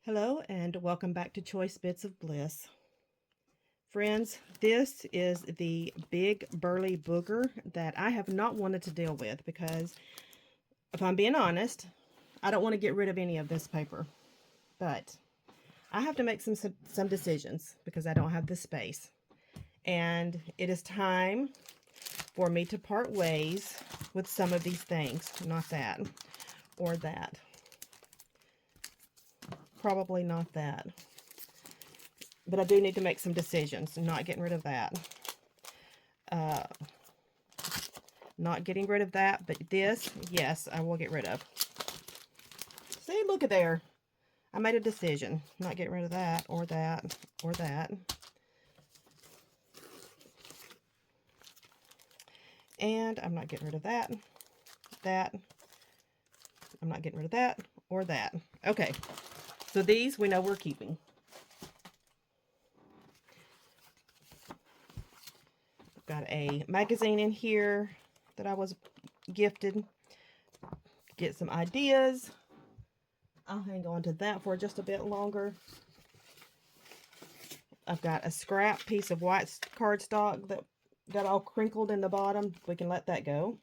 Hello and welcome back to Choice Bits of Bliss. Friends, this is the big burly booger that I have not wanted to deal with because, if I'm being honest, I don't want to get rid of any of this paper. But I have to make some decisions because I don't have the space. And it is time for me to part ways with some of these things. Not that or that. Probably not that. But I do need to make some decisions. Not getting rid of that. Uh, not getting rid of that, but this, yes, I will get rid of. See, look at there. I made a decision. Not getting rid of that, or that, or that. And I'm not getting rid of that, that. I'm not getting rid of that, or that. Okay, so these we know we're keeping. I've got a magazine in here that I was gifted. Get some ideas. I'll hang on to that for just a bit longer. I've got a scrap piece of white cardstock that got all crinkled in the bottom. We can let that go.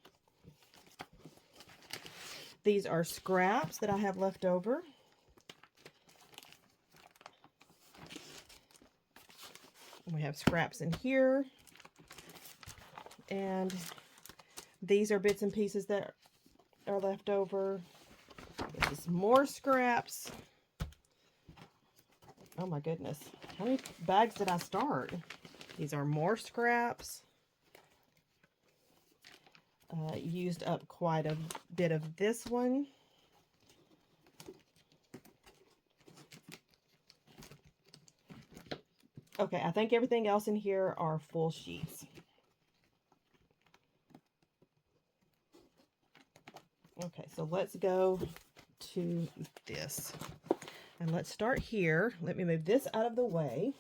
These are scraps that I have left over. We have scraps in here. And these are bits and pieces that are left over. This is more scraps. Oh my goodness. How many bags did I start? These are more scraps. Used up quite a bit of this one. Okay, I think everything else in here are full sheets. Okay, so let's go to this. And let's start here. Let me move this out of the way.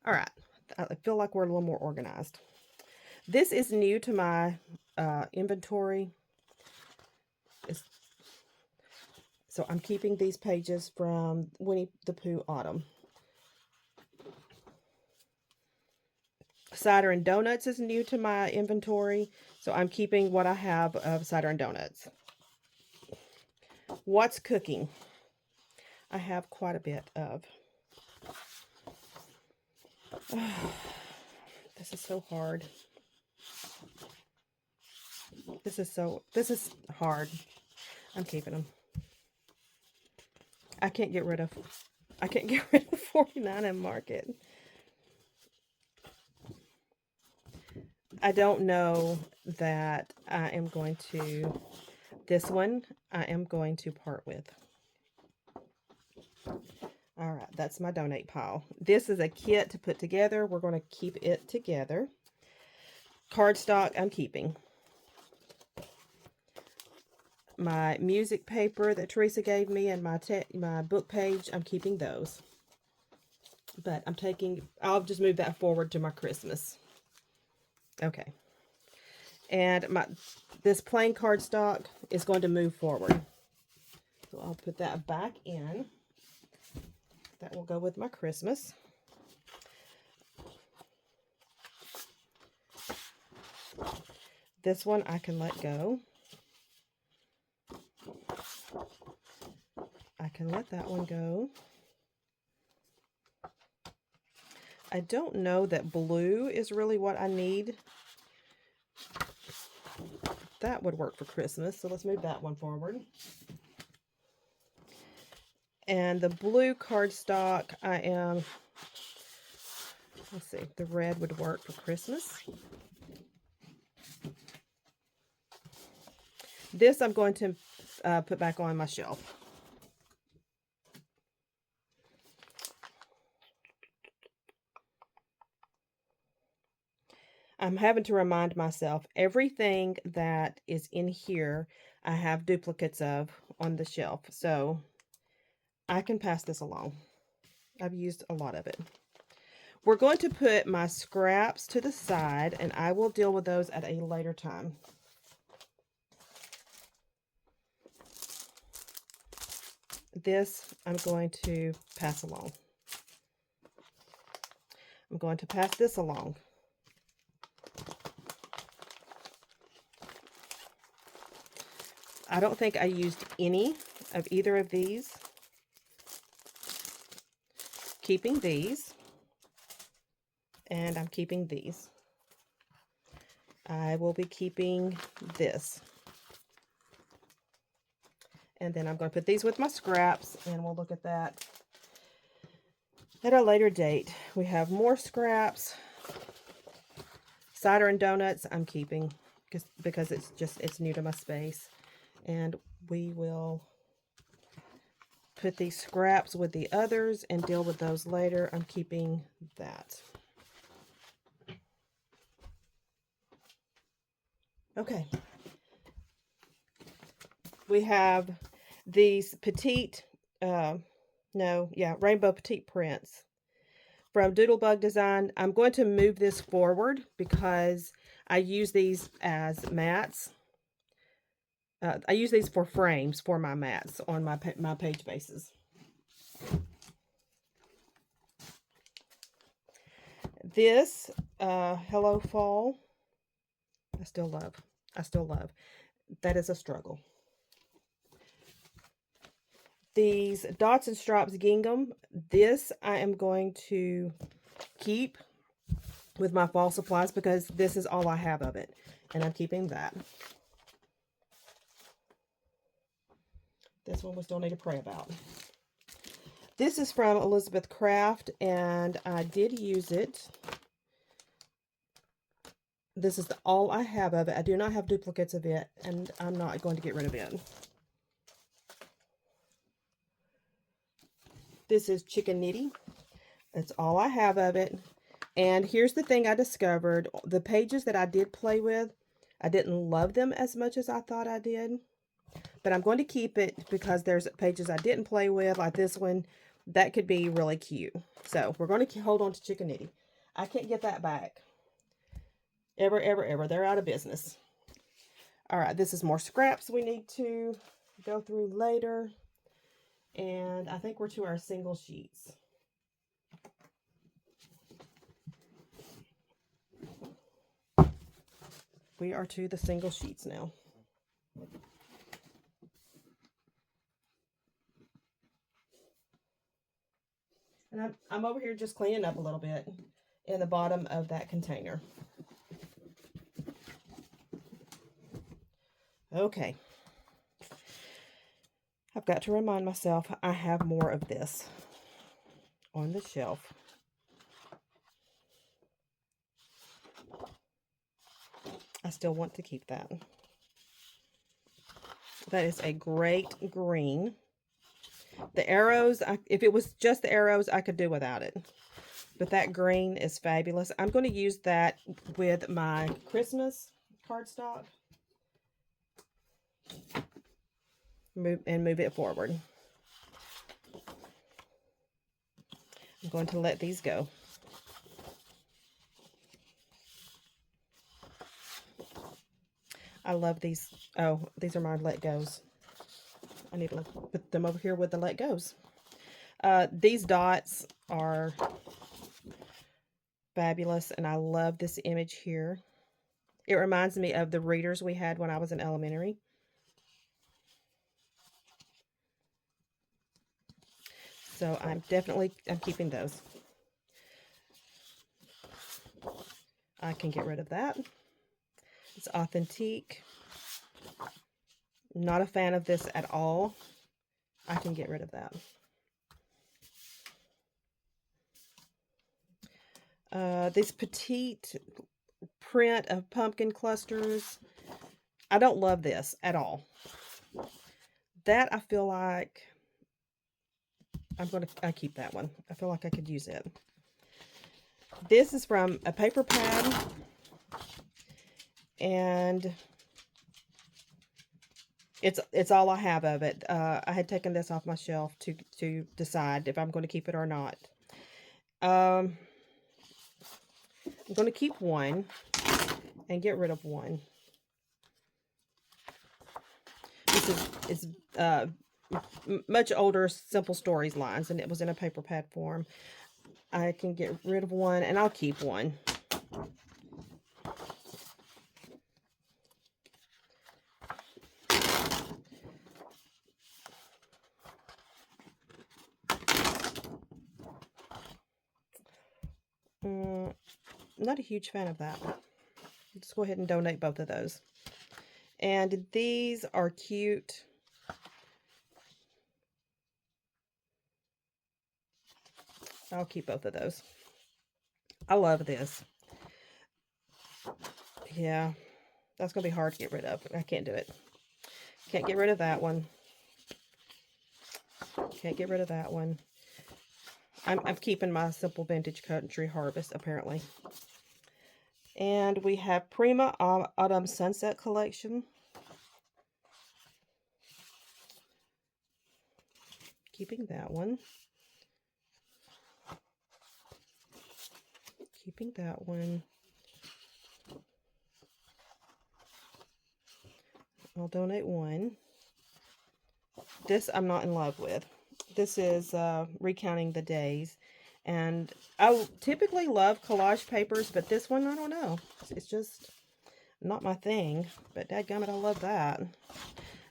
All right, I feel like we're a little more organized. This is new to my inventory. So I'm keeping these pages from Winnie the Pooh Autumn. Cider and Donuts is new to my inventory, so I'm keeping what I have of Cider and Donuts. What's Cooking? I have quite a bit of. This is so hard. This is hard. I'm keeping them. I can't get rid of 49 and Market. I don't know that I am going to, this one I am going to part with. All right, that's my donate pile. This is a kit to put together. We're going to keep it together. Cardstock I'm keeping. My music paper that Teresa gave me and my book page, I'm keeping those. But I'll just move that forward to my Christmas. Okay. And this plain cardstock is going to move forward. So I'll put that back in. That will go with my Christmas. This one I can let go. I can let that one go. I don't know that blue is really what I need. That would work for Christmas, so let's move that one forward. And the blue cardstock, let's see, the red would work for Christmas. This I'm going to put back on my shelf. I'm having to remind myself, everything that is in here, I have duplicates of on the shelf. So I can pass this along. I've used a lot of it. We're going to put my scraps to the side, and I will deal with those at a later time. This I'm going to pass along. I'm going to pass this along. I don't think I used any of either of these. Keeping these. And I'm keeping these. I will be keeping this. And then I'm going to put these with my scraps, and we'll look at that at a later date. We have more scraps. Cider and donuts I'm keeping because it's new to my space. And we will put these scraps with the others and deal with those later. I'm keeping that. Okay. We have these petite, rainbow petite prints from Doodlebug Design. I'm going to move this forward because I use these as mats. I use these for frames for my mats on my page bases. This Hello Fall, I still love. That is a struggle. These Dots and Stripes Gingham, this I am going to keep with my fall supplies because this is all I have of it, and I'm keeping that. This one we still need to pray about. This is from Elizabeth Craft, and I did use it. This is all I have of it. I do not have duplicates of it, and I'm not going to get rid of it. This is Chicken Nitty. That's all I have of it. And here's the thing I discovered. The pages that I did play with, I didn't love them as much as I thought I did. But I'm going to keep it because there's pages I didn't play with, like this one. That could be really cute. So we're going to hold on to Chicken Nitty. I can't get that back. Ever, ever, ever. They're out of business. All right, this is more scraps we need to go through later. And I think we're to our single sheets. We are to the single sheets now. And I'm over here just cleaning up a little bit in the bottom of that container. Okay. I've got to remind myself I have more of this on the shelf. I still want to keep that. That is a great green. The arrows, if it was just the arrows, I could do without it. But that green is fabulous. I'm going to use that with my Christmas cardstock. Move it forward. I'm going to let these go. I love these. Oh, these are my let goes. I need to put them over here with the let goes. These dots are fabulous, and I love this image here. It reminds me of the readers we had when I was in elementary. So I'm keeping those. I can get rid of that. It's Authentique. Not a fan of this at all. I can get rid of that. This petite print of pumpkin clusters. I don't love this at all. That I feel like I keep that one. I feel like I could use it. This is from a paper pad, and it's all I have of it. I had taken this off my shelf to decide if I'm going to keep it or not. I'm going to keep one and get rid of one. This is much older Simple Stories lines, and it was in a paper pad form. I can get rid of one, and I'll keep one. Not a huge fan of that. Let's go ahead and donate both of those. And these are cute. I'll keep both of those. I love this. Yeah, that's going to be hard to get rid of. I can't do it. Can't get rid of that one. Can't get rid of that one. I'm keeping my Simple Vintage Country Harvest, apparently. And we have Prima Autumn Sunset Collection. Keeping that one. Keeping that one. I'll donate one. This I'm not in love with. This is Recounting the Days. And I typically love collage papers, but this one, I don't know. It's just not my thing. But dadgummit, I love that.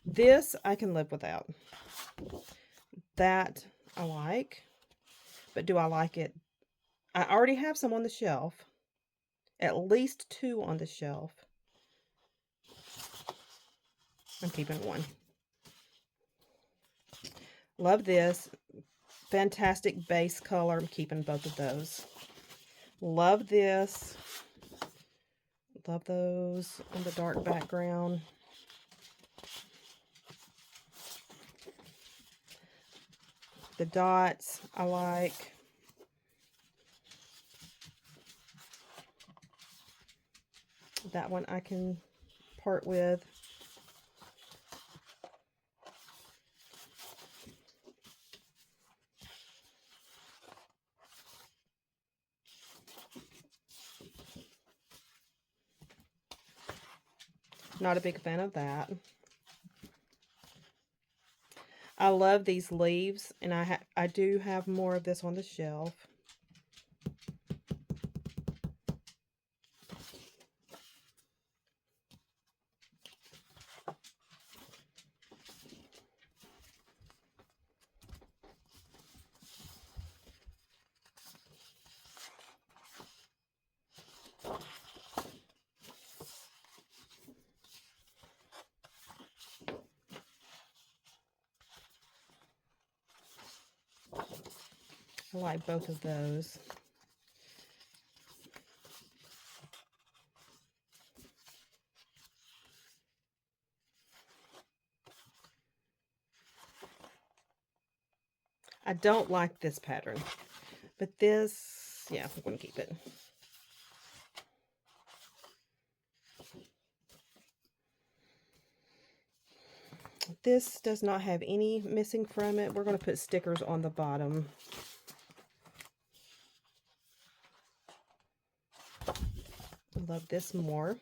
This I can live without. That I like. But do I like it? I already have some on the shelf. At least 2 on the shelf. I'm keeping one. Love this. Fantastic base color. I'm keeping both of those. Love this. Love those on the dark background. The dots I like. That one I can part with. Not a big fan of that. I love these leaves, and I do have more of this on the shelf. I like both of those. I don't like this pattern, but this, yeah, I'm going to keep it. This does not have any missing from it. We're going to put stickers on the bottom. I love this more.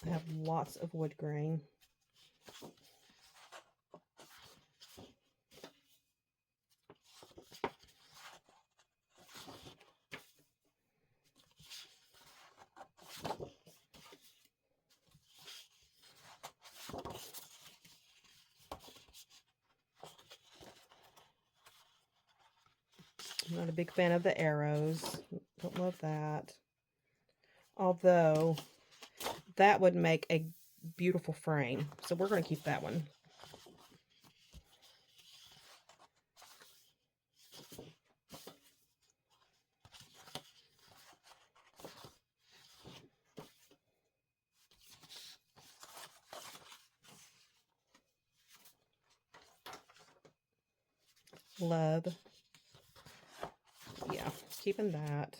I have lots of wood grain. I'm not a big fan of the arrows. Don't love that. Although, that would make a beautiful frame. So we're going to keep that one. Love. Yeah, keeping that.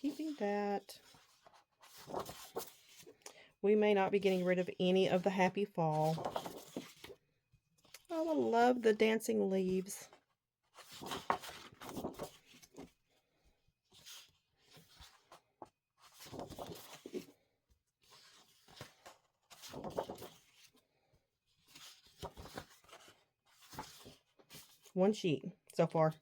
Keeping that. we may not be getting rid of any of the Happy Fall. Oh, I love the dancing leaves. One sheet so far.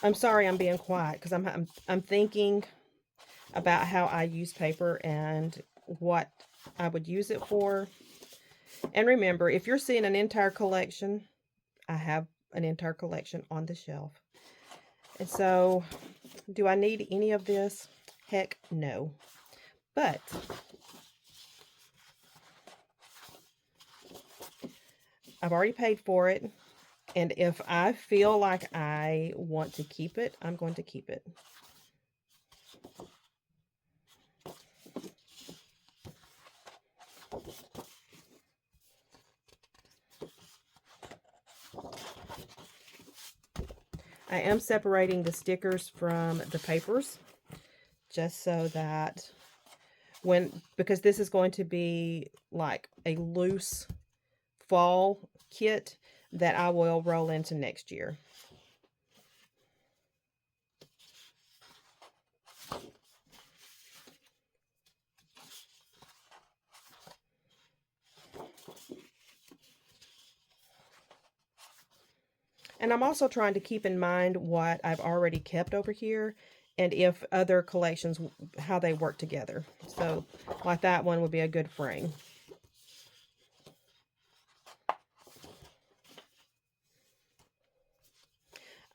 I'm sorry I'm being quiet because I'm thinking about how I use paper and what I would use it for. And remember, if you're seeing an entire collection, I have an entire collection on the shelf. And so, do I need any of this? Heck no. But I've already paid for it. And if I feel like I want to keep it, I'm going to keep it. I am separating the stickers from the papers just so that because this is going to be like a loose fall kit that I will roll into next year. And I'm also trying to keep in mind what I've already kept over here and if other collections, how they work together. So like that one would be a good frame.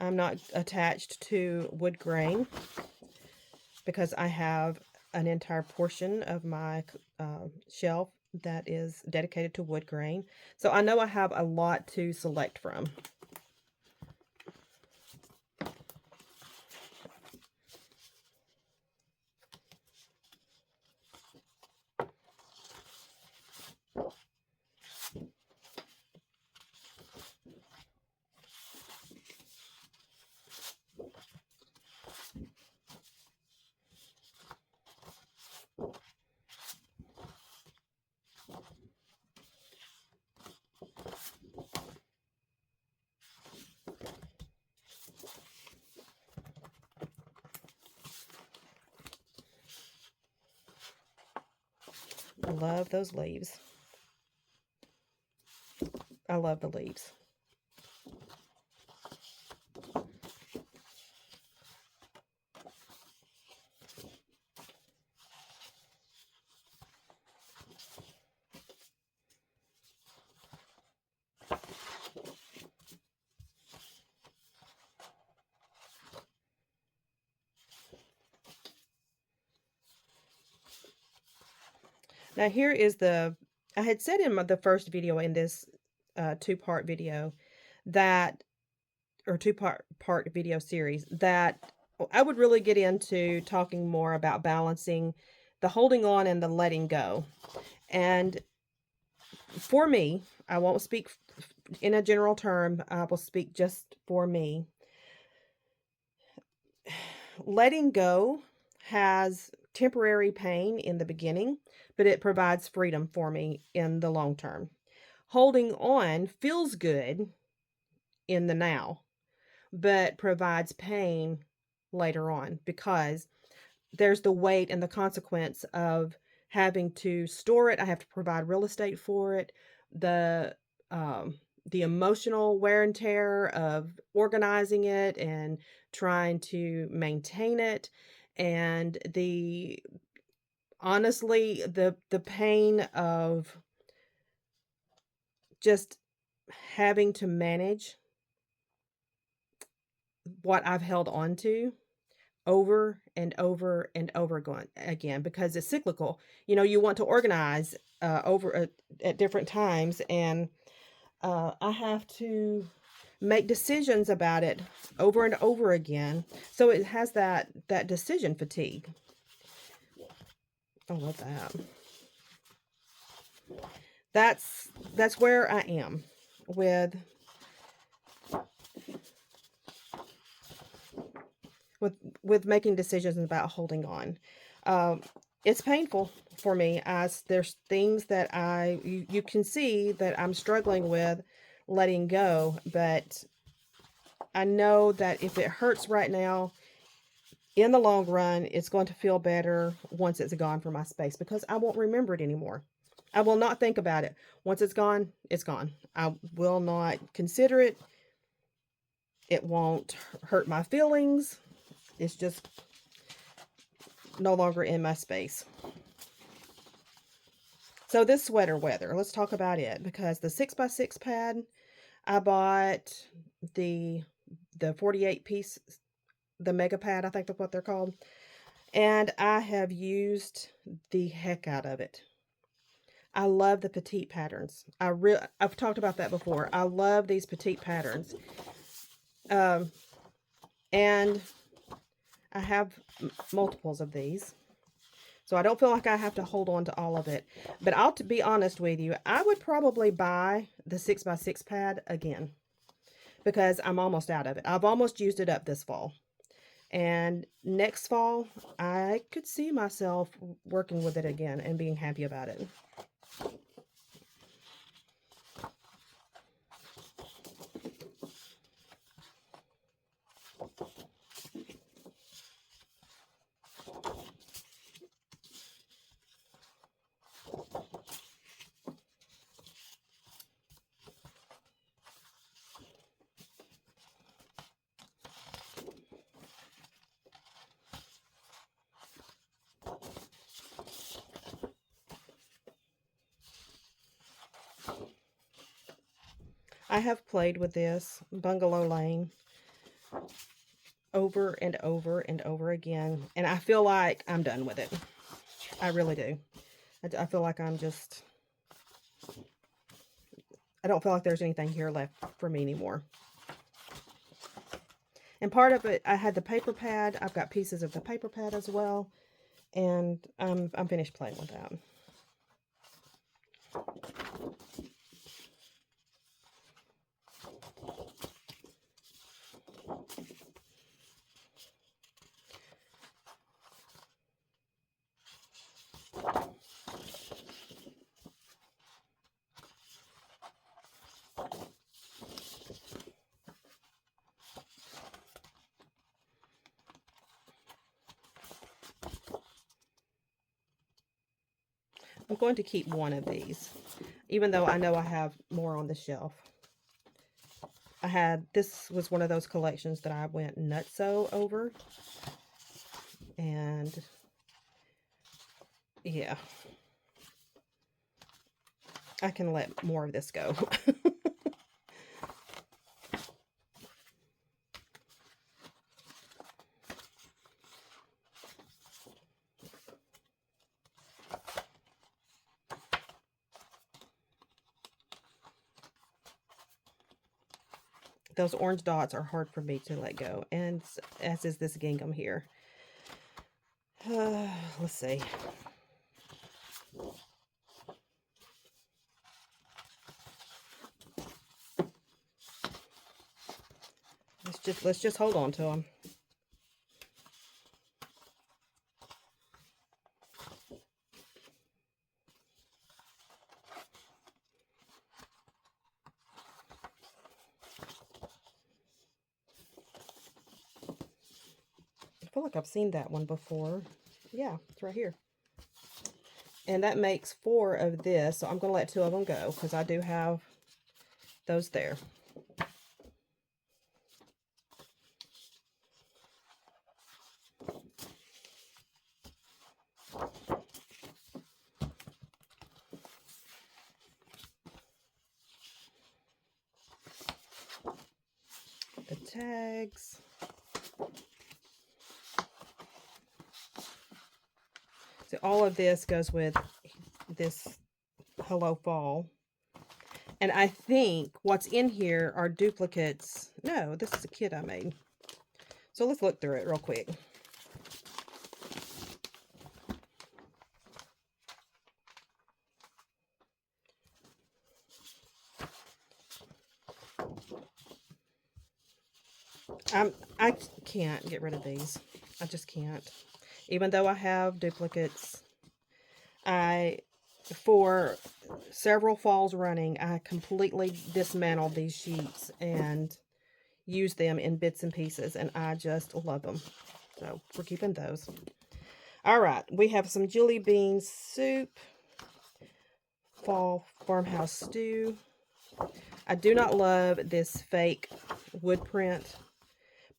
I'm not attached to wood grain because I have an entire portion of my shelf that is dedicated to wood grain. So I know I have a lot to select from. I love those leaves. I love the leaves. Now here is I had said in the first video in this two-part video that, or two-part video series, that I would really get into talking more about balancing the holding on and the letting go. And for me, I won't speak in a general term, I will speak just for me. Letting go has temporary pain in the beginning, but it provides freedom for me in the long term. Holding on feels good in the now, but provides pain later on because there's the weight and the consequence of having to store it. I have to provide real estate for it. Um, the emotional wear and tear of organizing it and trying to maintain it, and honestly the pain of just having to manage what I've held on to over and over and over again because it's cyclical. You know, you want to organize over at different times, and I have to make decisions about it over and over again. So it has that decision fatigue. I love that. That's where I am with with with making decisions about holding on. Um, it's painful for me as there's things that you can see that I'm struggling with letting go, but I know that if it hurts right now, in the long run, it's going to feel better once it's gone from my space because I won't remember it anymore. I will not think about it. Once it's gone, it's gone. I will not consider it. It won't hurt my feelings. It's just no longer in my space. So this sweater weather, let's talk about it because the 6x6 pad, I bought the 48 piece, the mega pad, I think that's what they're called. And I have used the heck out of it. I love the petite patterns. I've talked about that before. I love these petite patterns. Um, and I have multiples of these. So I don't feel like I have to hold on to all of it. But I'll to be honest with you, I would probably buy the 6x6 pad again because I'm almost out of it. I've almost used it up this fall. And next fall, I could see myself working with it again and being happy about it. I have played with this Bungalow Lane over and over and over again, and I feel like I'm done with it. I really do. I feel like I don't feel like there's anything here left for me anymore. And part of it, I had the paper pad. I've got pieces of the paper pad as well, and I'm finished playing with that. I'm going to keep one of these, even though I know I have more on the shelf. This was one of those collections that I went nutso over. And yeah, I can let more of this go. Those orange dots are hard for me to let go, and as is this gingham here. Let's see. Let's just hold on to them. I feel like I've seen that one before. Yeah, it's right here. And that makes 4 of this, so I'm going to let 2 of them go because I do have those there. The tags. So all of this goes with this Hello Fall. And I think what's in here are duplicates. No, this is a kit I made. So let's look through it real quick. I can't get rid of these. I just can't. Even though I have duplicates, for several falls running, I completely dismantled these sheets and used them in bits and pieces, and I just love them. So we're keeping those. All right, we have some jelly bean soup, fall farmhouse stew. I do not love this fake wood print,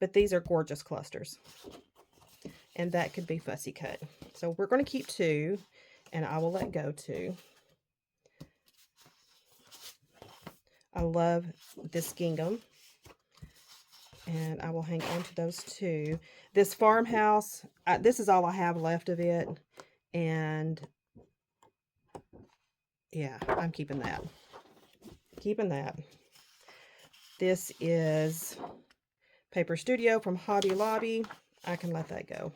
but these are gorgeous clusters. And that could be fussy cut. So we're going to keep 2, and I will let go 2. I love this gingham, and I will hang on to those 2. This farmhouse, this is all I have left of it, and yeah, I'm keeping that. Keeping that. This is Paper Studio from Hobby Lobby. I can let that go.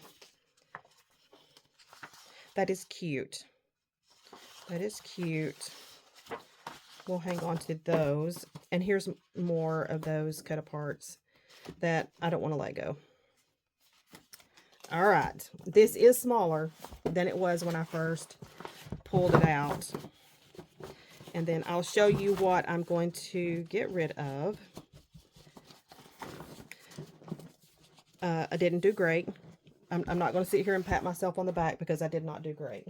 That is cute. That is cute. We'll hang on to those. And here's more of those cut aparts that I don't want to let go. All right. This is smaller than it was when I first pulled it out. And then I'll show you what I'm going to get rid of. I didn't do great. I'm not going to sit here and pat myself on the back because I did not do great.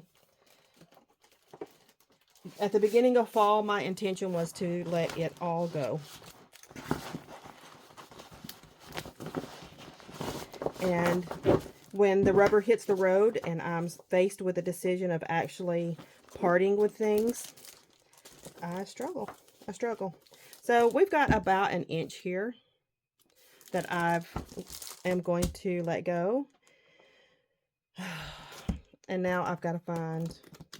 At the beginning of fall, my intention was to let it all go. And when the rubber hits the road and I'm faced with a decision of actually parting with things, I struggle. I struggle. So we've got about 1 inch here that I am going to let go. And now I've got to find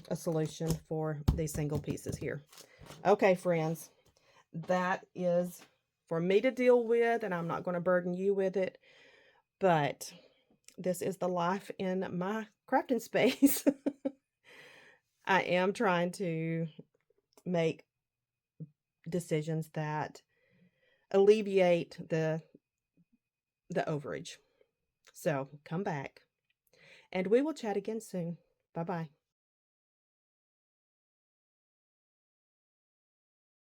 a solution for these single pieces here. Okay, friends, that is for me to deal with, and I'm not going to burden you with it, but this is the life in my crafting space. I am trying to make decisions that alleviate the overage. So come back, and we will chat again soon. Bye-bye.